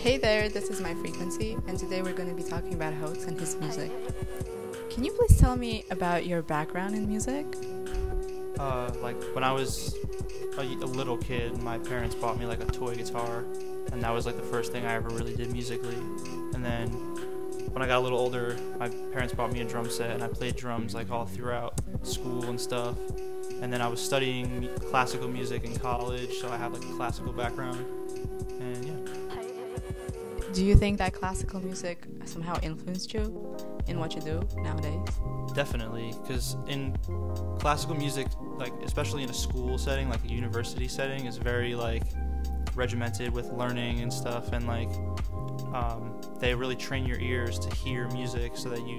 Hey there, this is My Frequency, and today we're going to be talking about HOKES and his music. Can you please tell me about your background in music? Like when I was a little kid, my parents bought me like a toy guitar, and that was like the first thing I ever really did musically. And then when I got a little older, my parents bought me a drum set, and I played drums like all throughout school and stuff. And then I was studying classical music in college, so I have like a classical background. And yeah. Do you think that classical music somehow influenced you in what you do nowadays? Definitely, because in classical music, like especially in a school setting, like a university setting, is very like regimented with learning and stuff, and like they really train your ears to hear music so that you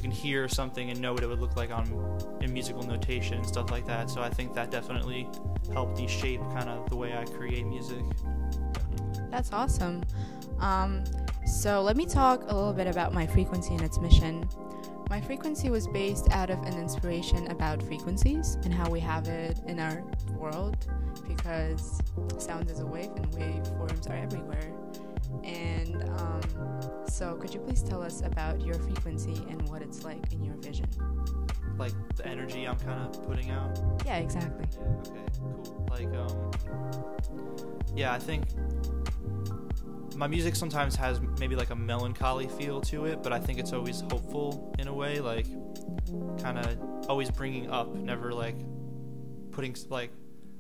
can hear something and know what it would look like in musical notation and stuff like that. So I think that definitely helped me shape kind of the way I create music. That's awesome. So let me talk a little bit about My Frequency and its mission. My Frequency was based out of an inspiration about frequencies and how we have it in our world, because sound is a wave and waveforms are everywhere. And so could you please tell us about your frequency and what it's like in your vision? Like the energy I'm kind of putting out? Yeah, exactly. Yeah, okay, cool. Like, yeah, I think my music sometimes has maybe like a melancholy feel to it, but I think it's always hopeful in a way, like kind of always bringing up, never like putting, like,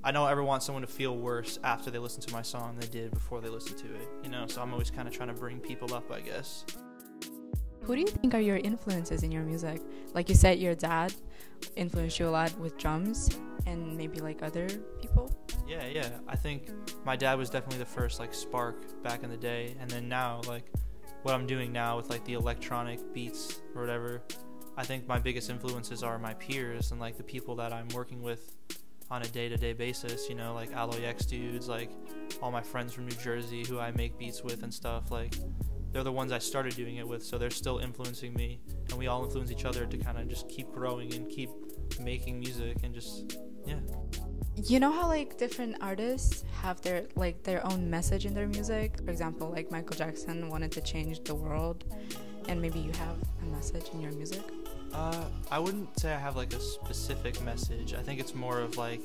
I don't ever want someone to feel worse after they listen to my song than they did before they listened to it, you know, so I'm always kind of trying to bring people up, I guess. Who do you think are your influences in your music? Like you said, your dad influenced you a lot with drums, and maybe like other people? Yeah, I think my dad was definitely the first like spark back in the day, and then now like what I'm doing now with like the electronic beats or whatever, I think my biggest influences are my peers and like the people that I'm working with on a day-to-day basis, you know, like HOKES dudes, like all my friends from New Jersey who I make beats with and stuff, like they're the ones I started doing it with, so they're still influencing me, and we all influence each other to kind of just keep growing and keep making music and just, yeah. You know how like different artists have their own message in their music? For example, like Michael Jackson wanted to change the world, and maybe you have a message in your music? I wouldn't say I have like a specific message. I think it's more of like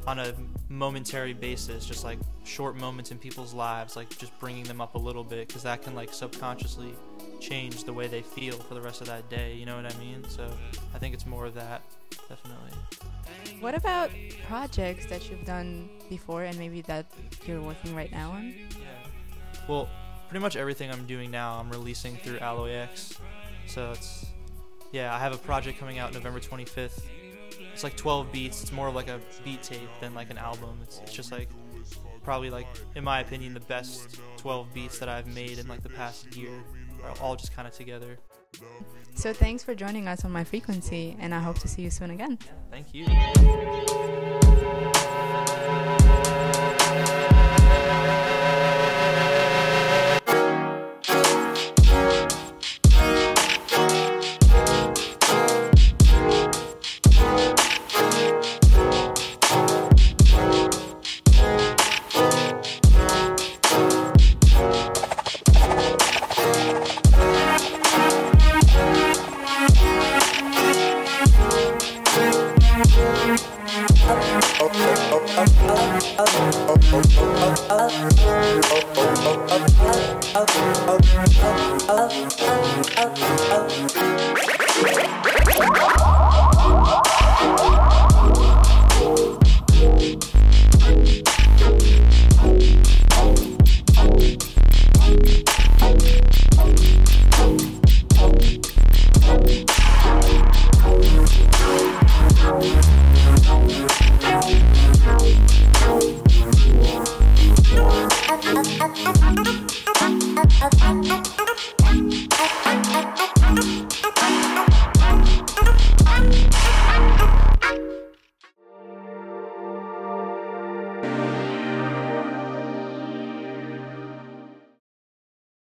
on a momentary basis, just like short moments in people's lives, like just bringing them up a little bit, because that can like subconsciously change the way they feel for the rest of that day, you know what I mean? So I think it's more of that, definitely. What about projects that you've done before and maybe that you're working right now on? Yeah. Well, pretty much everything I'm doing now I'm releasing through HOKES. So it's, yeah, I have a project coming out November 25th. It's like 12 beats. It's more of like a beat tape than like an album. It's just like probably like, in my opinion, the best 12 beats that I've made in like the past year, are all just kind of together. So thanks for joining us on My Frequency, and I hope to see you soon again. Thank you. Oh,